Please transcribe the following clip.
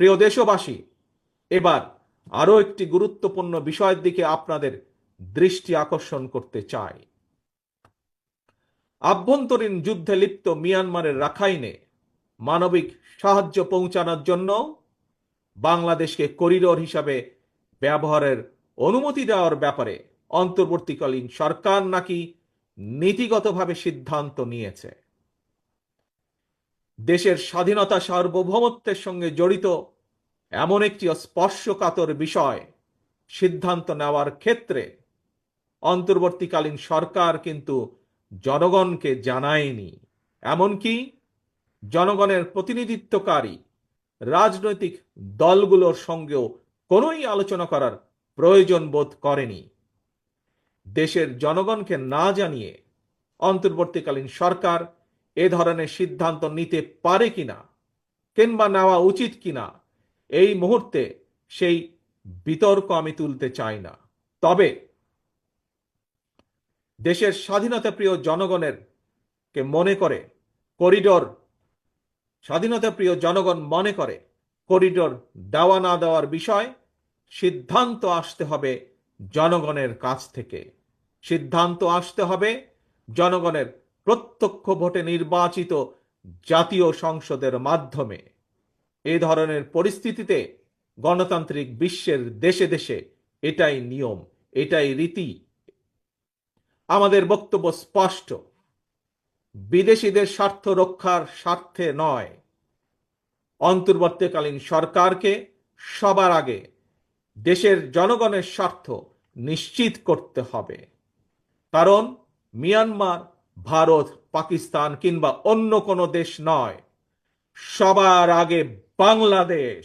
প্রিয় দেশবাসী, এবার আরো একটি গুরুত্বপূর্ণ বিষয়ের দিকে আপনাদের দৃষ্টি আকর্ষণ করতে চাই। আভ্যন্তরীণ যুদ্ধে লিপ্ত মিয়ানমারের রাখাইনে মানবিক সাহায্য পৌঁছানোর জন্য বাংলাদেশকে করিডোর হিসাবে ব্যবহারের অনুমতি দেওয়ার ব্যাপারে অন্তর্বর্তীকালীন সরকার নাকি নীতিগতভাবে সিদ্ধান্ত নিয়েছে। দেশের স্বাধীনতা সার্বভৌমত্বের সঙ্গে জড়িত এমন একটি স্পর্শকাতর বিষয় সিদ্ধান্ত নেওয়ার ক্ষেত্রে অন্তর্বর্তীকালীন সরকার কিন্তু জনগণকে জানায়নি, এমনকি জনগণের প্রতিনিধিত্বকারী রাজনৈতিক দলগুলোর সঙ্গেও কোনোই আলোচনা করার প্রয়োজন বোধ করেনি। দেশের জনগণকে না জানিয়ে অন্তর্বর্তীকালীন সরকার এ ধরনের সিদ্ধান্ত নিতে পারে কিনা কিংবা নেওয়া উচিত কিনা এই মুহূর্তে সেই বিতর্ক আমি তুলতে চাই না। তবে দেশের স্বাধীনতা প্রিয় জনগণের কে মনে করে করিডোর স্বাধীনতা প্রিয় জনগণ মনে করে করিডোর দেওয়া না দেওয়ার বিষয় সিদ্ধান্ত আসতে হবে জনগণের কাছ থেকে। সিদ্ধান্ত আসতে হবে জনগণের প্রত্যক্ষ ভোটে নির্বাচিত জাতীয় সংসদের মাধ্যমে। এই ধরনের পরিস্থিতিতে গণতান্ত্রিক বিশ্বের দেশে দেশে এটাই নিয়ম, এটাই রীতি। আমাদের বক্তব্য স্পষ্ট, বিদেশিদের স্বার্থ রক্ষার স্বার্থে নয়, অন্তর্বর্তীকালীন সরকারকে সবার আগে দেশের জনগণের স্বার্থ নিশ্চিত করতে হবে। কারণ মিয়ানমার, ভারত, পাকিস্তান কিংবা অন্য কোনো দেশ নয়, সবার আগে বাংলাদেশ।